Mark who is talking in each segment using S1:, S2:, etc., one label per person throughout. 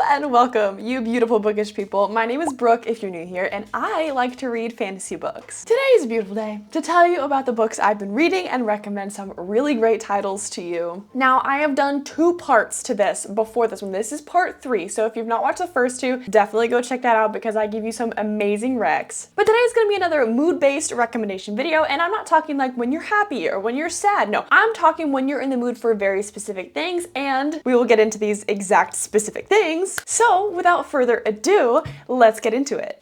S1: and welcome, you beautiful bookish people. My name is Brooke if you're new here, and I like to read fantasy books. Today is a beautiful day to tell you about the books I've been reading and recommend some really great titles to you. Now, I have done 2 parts to this before this one. This is part 3, so if you've not watched the first 2, definitely go check that out because I give you some amazing recs. But today is going to be another mood-based recommendation video, and I'm not talking like when you're happy or when you're sad. No, I'm talking when you're in the mood for very specific things, and we will get into these exact specific things. So without further ado, let's get into it.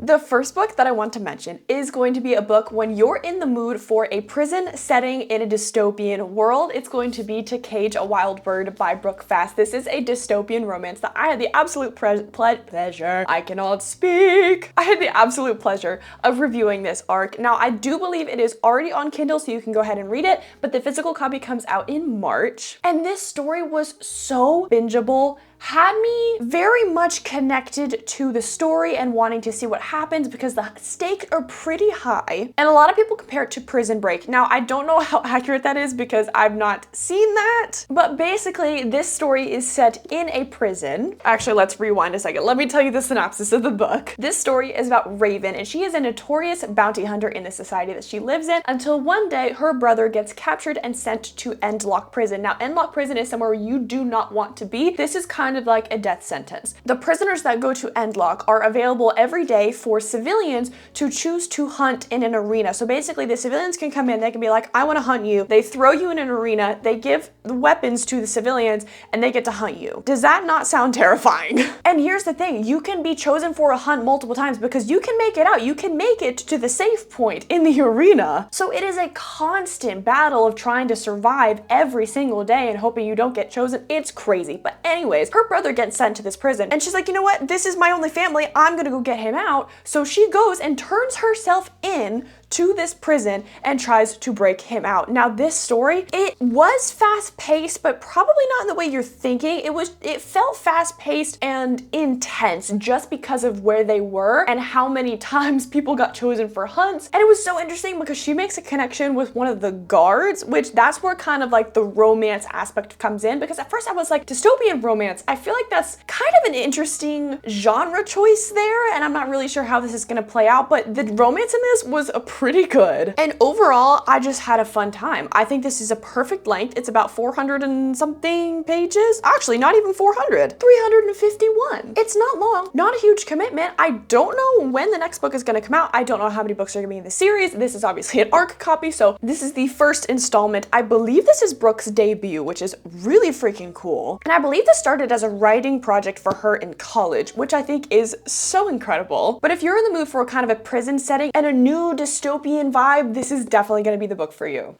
S1: The first book that I want to mention is going to be a book when you're in the mood for a prison setting in a dystopian world. It's going to be To Cage a Wild Bird by Brooke Fast. This is a dystopian romance that I had the absolute pleasure. I cannot speak. I had the absolute pleasure of reviewing this arc. Now, I do believe it is already on Kindle, so you can go ahead and read it, but the physical copy comes out in March. And this story was so bingeable, had me very much connected to the story and wanting to see what happens because the stakes are pretty high. And a lot of people compare it to Prison Break. Now, I don't know how accurate that is because I've not seen that, but basically this story is set in a prison. Actually, let's rewind a second. Let me tell you the synopsis of the book. This story is about Raven, and she is a notorious bounty hunter in the society that she lives in until one day her brother gets captured and sent to Endlock Prison. Now, Endlock Prison is somewhere you do not want to be. This is kind of like a death sentence. The prisoners that go to Endlock are available every day for civilians to choose to hunt in an arena. So basically the civilians can come in, they can be like, I want to hunt you. They throw you in an arena, they give the weapons to the civilians, and they get to hunt you. Does that not sound terrifying? And here's the thing, you can be chosen for a hunt multiple times because you can make it out. You can make it to the safe point in the arena. So it is a constant battle of trying to survive every single day and hoping you don't get chosen. It's crazy. But anyways, her brother gets sent to this prison and she's like, you know what? This is my only family. I'm gonna go get him out. So she goes and turns herself in to this prison and tries to break him out. Now, this story, it was fast-paced, but probably not in the way you're thinking. It felt fast-paced and intense just because of where they were and how many times people got chosen for hunts. And it was so interesting because she makes a connection with one of the guards, which that's where kind of like the romance aspect comes in, because at first I was like, dystopian romance, I feel like that's kind of an interesting genre choice there, and I'm not really sure how this is gonna play out, but the romance in this was pretty good. And overall, I just had a fun time. I think this is a perfect length. It's about 400 and something pages. Actually, not even 400, 351. It's not long, not a huge commitment. I don't know when the next book is gonna come out. I don't know how many books are gonna be in the series. This is obviously an ARC copy, so this is the first installment. I believe this is Brooke's debut, which is really freaking cool. And I believe this started as a writing project for her in college, which I think is so incredible. But if you're in the mood for kind of a prison setting and a new dystopian vibe, this is definitely going to be the book for you.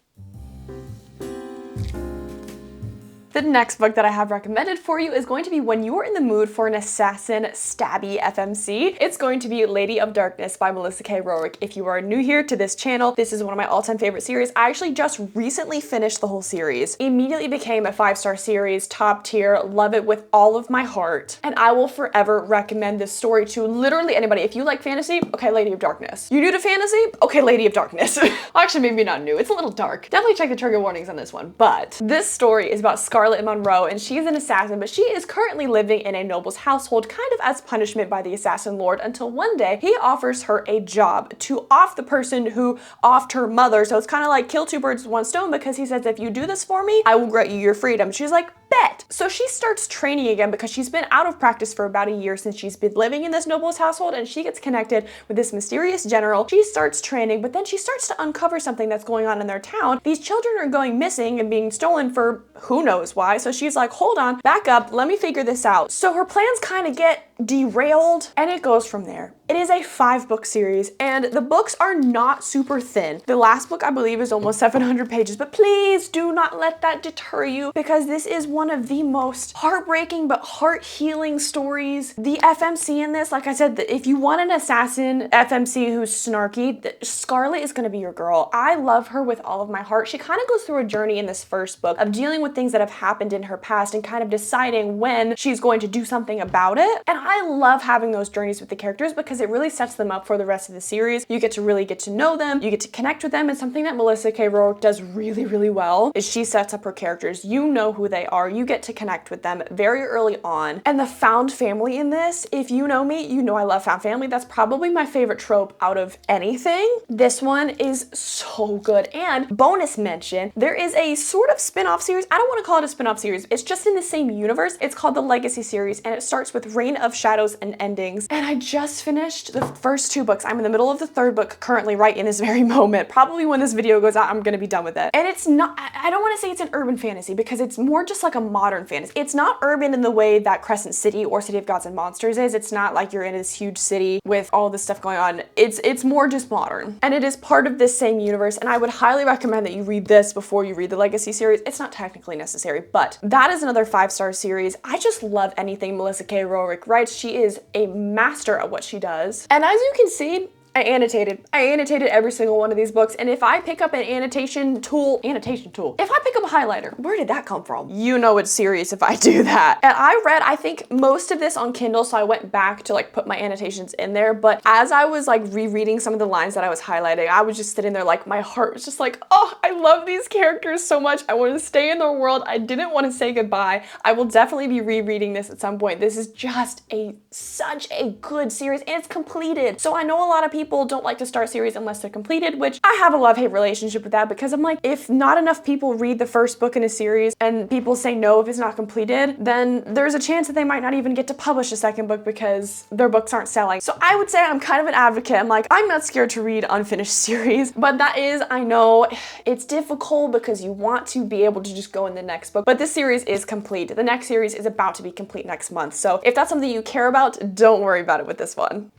S1: The next book that I have recommended for you is going to be when you're in the mood for an assassin stabby FMC. It's going to be Lady of Darkness by Melissa K. Roerick. If you are new here to this channel, this is one of my all-time favorite series. I actually just recently finished the whole series. Immediately became a 5-star series, top tier, love it with all of my heart. And I will forever recommend this story to literally anybody. If you like fantasy, okay, Lady of Darkness. You new to fantasy? Okay, Lady of Darkness. Actually, maybe not new. It's a little dark. Definitely check the trigger warnings on this one. But this story is about Scarlett Monroe, and she's an assassin, but she is currently living in a noble's household kind of as punishment by the assassin lord until one day he offers her a job to off the person who offed her mother. So it's kind of like kill 2 birds with 1 stone, because he says, if you do this for me, I will grant you your freedom. She's like, bet. So she starts training again because she's been out of practice for about a year since she's been living in this noble's household, and she gets connected with this mysterious general. She starts training, but then she starts to uncover something that's going on in their town. These children are going missing and being stolen for who knows why. So she's like, hold on, back up, let me figure this out. So her plans kind of get derailed, and it goes from there. It is a 5-book series, and the books are not super thin. The last book, I believe, is almost 700 pages, but please do not let that deter you, because this is one of the most heartbreaking but heart-healing stories. The FMC in this, like I said, if you want an assassin FMC who's snarky, Scarlett is gonna be your girl. I love her with all of my heart. She kind of goes through a journey in this first book of dealing with things that have happened in her past and kind of deciding when she's going to do something about it. And I love having those journeys with the characters because it really sets them up for the rest of the series. You get to really get to know them, you get to connect with them, and something that Melissa K. Rourke does really, really well is she sets up her characters. You know who they are, you get to connect with them very early on. And the found family in this, if you know me, you know I love found family. That's probably my favorite trope out of anything. This one is so good. And bonus mention, there is a sort of spin-off series. I don't want to call it a spin-off series. It's just in the same universe. It's called the Legacy series, and it starts with Reign of Shadows and Endings. And I just finished the first 2 books. I'm in the middle of the 3rd book currently right in this very moment. Probably when this video goes out, I'm gonna be done with it. And it's not, I don't want to say it's an urban fantasy because it's more just like a modern fantasy. It's not urban in the way that Crescent City or City of Gods and Monsters is. It's not like you're in this huge city with all this stuff going on. It's more just modern. And it is part of this same universe, and I would highly recommend that you read this before you read the Legacy series. It's not technically necessary, but that is another 5-star series. I just love anything Melissa K. Rourke writes. She is a master at what she does. And as you can see, I annotated every single one of these books, and if I pick up an annotation tool, if I pick up a highlighter, where did that come from? You know it's serious if I do that. And I read, I think, most of this on Kindle, so I went back to like put my annotations in there, but as I was like rereading some of the lines that I was highlighting, I was just sitting there like my heart was just like, oh, I love these characters so much. I want to stay in their world. I didn't want to say goodbye. I will definitely be rereading this at some point. This is just such a good series, and it's completed. So I know a lot of people don't like to start series unless they're completed, which I have a love-hate relationship with that because I'm like, if not enough people read the first book in a series and people say no if it's not completed, then there's a chance that they might not even get to publish a second book because their books aren't selling. So I would say I'm kind of an advocate. I'm like, I'm not scared to read unfinished series, but that is, I know it's difficult because you want to be able to just go in the next book, but this series is complete. The next series is about to be complete next month. So if that's something you care about, don't worry about it with this one.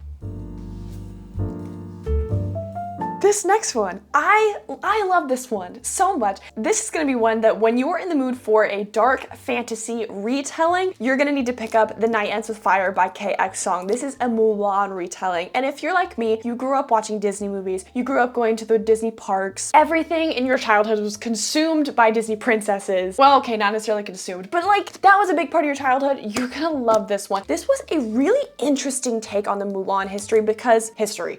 S1: This next one, I love this one so much. This is gonna be one that when you're in the mood for a dark fantasy retelling, you're gonna need to pick up The Night Ends with Fire by KX Song. This is a Mulan retelling. And if you're like me, you grew up watching Disney movies, you grew up going to the Disney parks, everything in your childhood was consumed by Disney princesses. Well, okay, not necessarily consumed, but like that was a big part of your childhood. You're gonna love this one. This was a really interesting take on the Mulan history because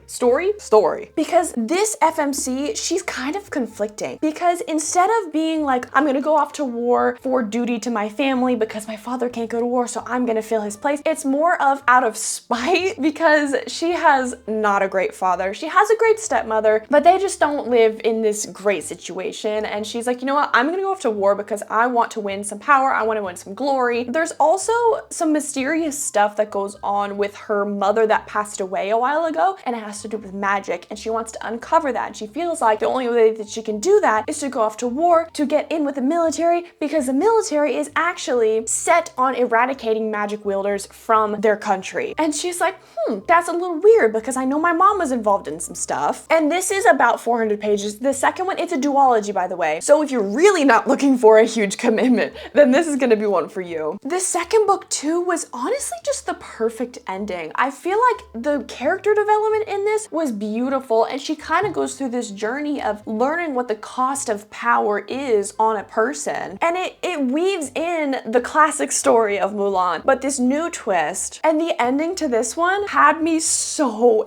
S1: story, because this FMC, she's kind of conflicting because instead of being like, I'm gonna go off to war for duty to my family because my father can't go to war, so I'm gonna fill his place, it's more of out of spite because she has not a great father. She has a great stepmother, but they just don't live in this great situation. And she's like, you know what? I'm gonna go off to war because I want to win some power. I want to win some glory. There's also some mysterious stuff that goes on with her mother that passed away a while ago, and it has to do with magic, and she wants to uncover that. And she feels like the only way that she can do that is to go off to war, to get in with the military, because the military is actually set on eradicating magic wielders from their country. And she's like, that's a little weird because I know my mom was involved in some stuff. And this is about 400 pages. The second one, it's a duology, by the way. So if you're really not looking for a huge commitment, then this is gonna be one for you. The second book too was honestly just the perfect ending. I feel like the character development in this was beautiful, and she kind of goes through this journey of learning what the cost of power is on a person. And it weaves in the classic story of Mulan, but this new twist. And the ending to this one had me so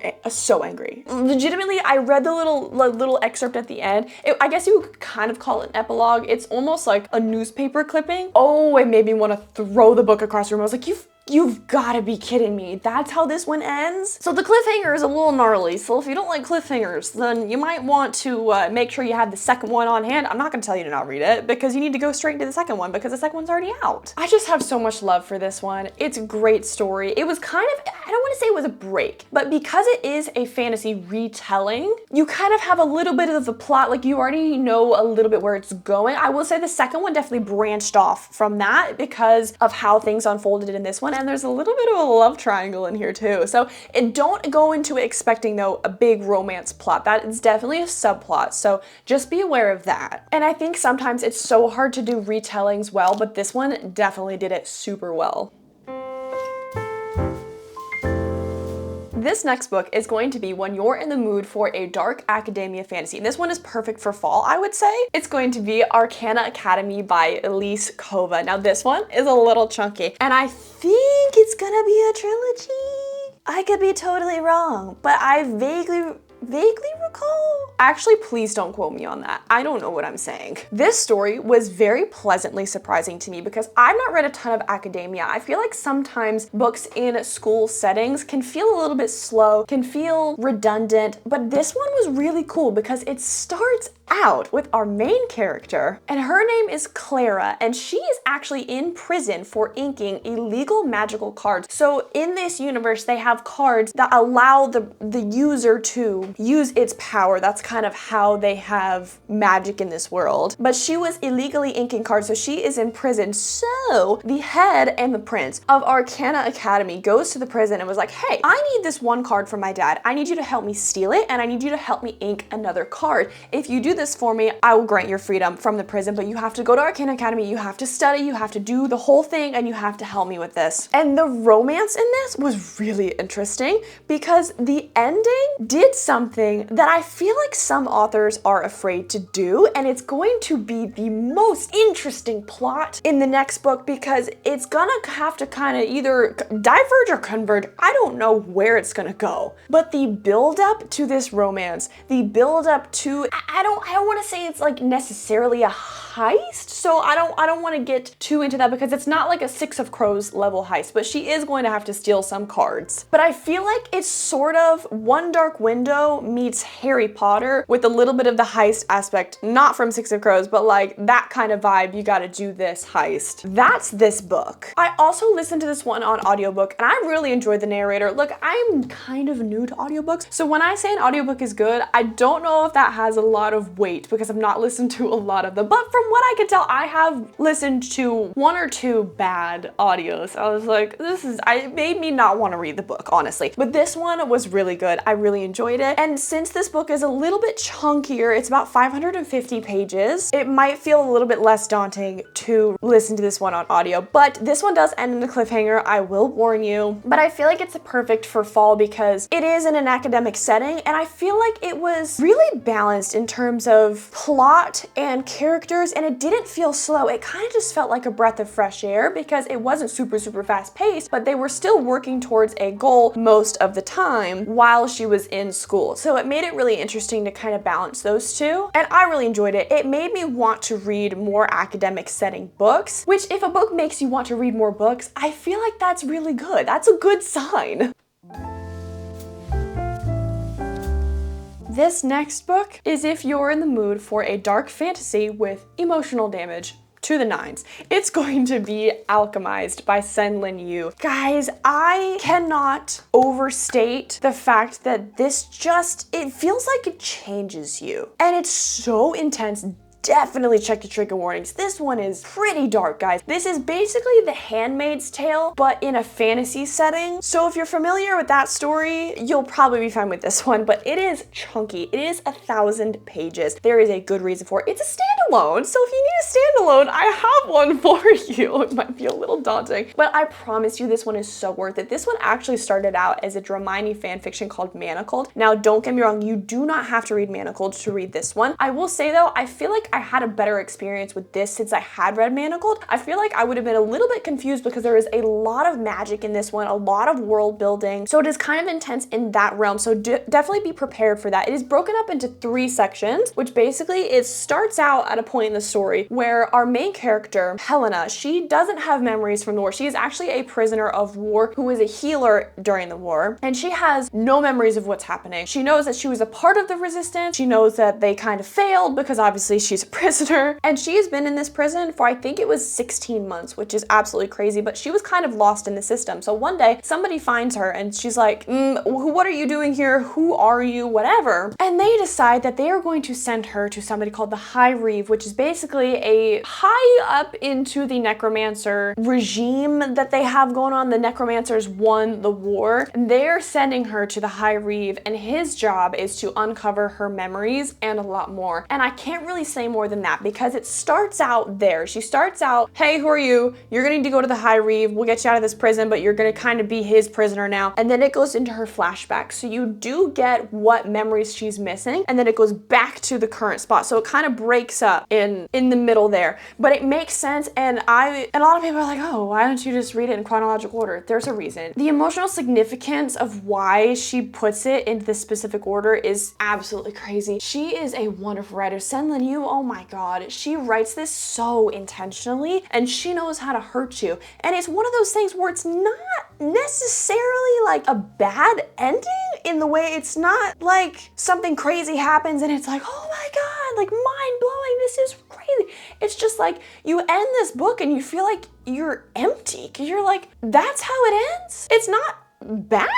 S1: angry. Legitimately, I read the little excerpt at the end. I guess you could kind of call it an epilogue. It's almost like a newspaper clipping. Oh, it made me want to throw the book across the room. I was like, You've gotta be kidding me. That's how this one ends? So the cliffhanger is a little gnarly, so if you don't like cliffhangers, then you might want to make sure you have the second one on hand. I'm not gonna tell you to not read it, because you need to go straight into the second one, because the second one's already out. I just have so much love for this one. It's a great story. It was kind of, I don't wanna say it was a break, but because it is a fantasy retelling, you kind of have a little bit of the plot, like you already know a little bit where it's going. I will say the second one definitely branched off from that because of how things unfolded in this one. And there's a little bit of a love triangle in here too. So don't go into it expecting though a big romance plot. That is definitely a subplot. So just be aware of that. And I think sometimes it's so hard to do retellings well, but this one definitely did it super well. This next book is going to be when you're in the mood for a dark academia fantasy. And this one is perfect for fall, I would say. It's going to be Arcana Academy by Elise Kova. Now this one is a little chunky, and I think it's gonna be a trilogy. I could be totally wrong, but I vaguely recall. Actually, please don't quote me on that. I don't know what I'm saying. This story was very pleasantly surprising to me because I've not read a ton of academia. I feel like sometimes books in school settings can feel a little bit slow, can feel redundant, but this one was really cool because it starts out with our main character, and her name is Clara, and she is actually in prison for inking illegal magical cards. So in this universe, they have cards that allow the user to use its power. That's kind of how they have magic in this world. But she was illegally inking cards, so she is in prison. So the head and the prince of Arcana Academy goes to the prison and was like, hey, I need this one card from my dad. I need you to help me steal it, and I need you to help me ink another card. If you do this for me, I will grant your freedom from the prison, but you have to go to Arcana Academy, you have to study, you have to do the whole thing, and you have to help me with this. And the romance in this was really interesting because the ending did something that I feel like some authors are afraid to do, and it's going to be the most interesting plot in the next book because it's gonna have to kind of either diverge or converge. I don't know where it's gonna go, but the build up to this romance, the build up to, I don't want to say it's like necessarily a heist, so I don't want to get too into that because it's not like a Six of Crows level heist, but she is going to have to steal some cards. But I feel like it's sort of One Dark Window meets Harry Potter with a little bit of the heist aspect, not from Six of Crows, but like that kind of vibe, you gotta do this heist. That's this book. I also listened to this one on audiobook, and I really enjoyed the narrator. Look, I'm kind of new to audiobooks, so when I say an audiobook is good, I don't know if that has a lot of weight because I've not listened to a lot of them, but from what I can tell, I have listened to one or two bad audios. I was like, it made me not want to read the book, honestly. But this one was really good. I really enjoyed it. And since this book is a little bit chunkier, it's about 550 pages, it might feel a little bit less daunting to listen to this one on audio, but this one does end in a cliffhanger, I will warn you. But I feel like it's perfect for fall because it is in an academic setting, and I feel like it was really balanced in terms of plot and characters, and it didn't feel slow. It kind of just felt like a breath of fresh air because it wasn't super fast paced, but they were still working towards a goal most of the time while she was in school. So it made it really interesting to kind of balance those two, and I really enjoyed it. It made me want to read more academic setting books, which if a book makes you want to read more books, I feel like that's really good. That's a good sign. This next book is if you're in the mood for a dark fantasy with emotional damage to the nines. It's going to be Alchemised by Sen Lin Yu. Guys, I cannot overstate the fact that this it feels like it changes you. And it's so intense. Definitely check the trigger warnings. This one is pretty dark, guys. This is basically The Handmaid's Tale, but in a fantasy setting. So if you're familiar with that story, you'll probably be fine with this one, but it is chunky. It is 1,000 pages. There is a good reason for it. It's a standalone, so if you need a standalone, I have one for you. It might be a little daunting, but I promise you this one is so worth it. This one actually started out as a Dramini fanfiction called Manacled. Now, don't get me wrong, you do not have to read Manacled to read this one. I will say though, I feel like I had a better experience with this since I had read Manacled. I feel like I would have been a little bit confused because there is a lot of magic in this one, a lot of world building. So it is kind of intense in that realm. So definitely be prepared for that. It is broken up into 3 sections, which basically it starts out at a point in the story where our main character, Helena, she doesn't have memories from the war. She is actually a prisoner of war who is a healer during the war, and she has no memories of what's happening. She knows that she was a part of the resistance. She knows that they kind of failed because obviously she's a prisoner, and she has been in this prison for I think it was 16 months, which is absolutely crazy, but she was kind of lost in the system. So one day somebody finds her and she's like, what are you doing here? Who are you? Whatever. And they decide that they are going to send her to somebody called the High Reeve, which is basically a high up into the necromancer regime that they have going on. The necromancers won the war, and they're sending her to the High Reeve, and his job is to uncover her memories and a lot more. And I can't really say more than that because it starts out there. She starts out, hey, who are you? You're gonna need to go to the High Reeve. We'll get you out of this prison, but you're gonna kind of be his prisoner now. And then it goes into her flashback. So you do get what memories she's missing, and then it goes back to the current spot. So it kind of breaks up in the middle there, but it makes sense. And a lot of people are like, oh, why don't you just read it in chronological order? There's a reason. The emotional significance of why she puts it into this specific order is absolutely crazy. She is a wonderful writer. Senlin Yu, oh my God, she writes this so intentionally and she knows how to hurt you. And it's one of those things where it's not necessarily like a bad ending in the way it's not like something crazy happens and it's like, oh my God, like mind blowing, this is crazy. It's just like you end this book and you feel like you're empty because you're like, that's how it ends? It's not bad?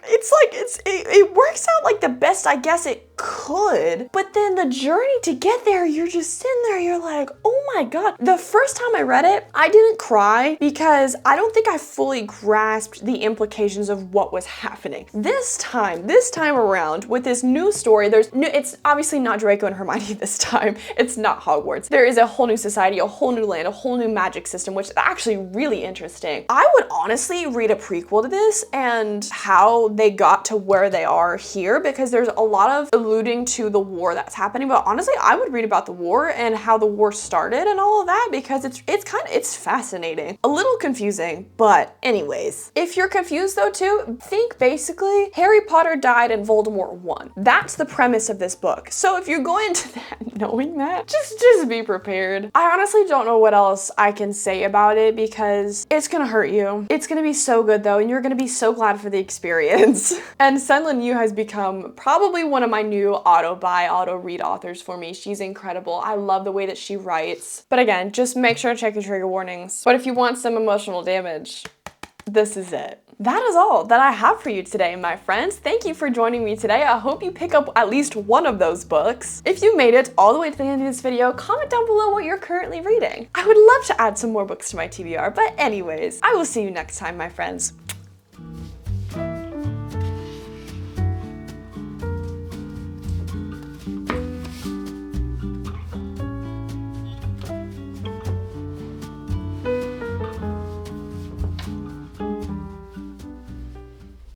S1: It's like, it works out like the best I guess it could, but then the journey to get there, you're just sitting there, you're like, oh my God. The first time I read it, I didn't cry because I don't think I fully grasped the implications of what was happening. This time around with this new story, it's obviously not Draco and Hermione this time. It's not Hogwarts. There is a whole new society, a whole new land, a whole new magic system, which is actually really interesting. I would honestly read a prequel to this and how they got to where they are here because there's a lot of alluding to the war that's happening, but honestly I would read about the war and how the war started and all of that because it's fascinating. A little confusing, but anyways. If you're confused though too, think basically Harry Potter died and Voldemort won. That's the premise of this book. So if you're going to that knowing that, just be prepared. I honestly don't know what else I can say about it because it's gonna hurt you. It's gonna be so good though and you're gonna be so glad for the experience. And Senlin Yu has become probably one of my new auto-read authors for me. She's incredible. I love the way that she writes. But again, just make sure to check your trigger warnings. But if you want some emotional damage, this is it. That is all that I have for you today, my friends. Thank you for joining me today. I hope you pick up at least one of those books. If you made it all the way to the end of this video, comment down below what you're currently reading. I would love to add some more books to my TBR, but anyways, I will see you next time, my friends.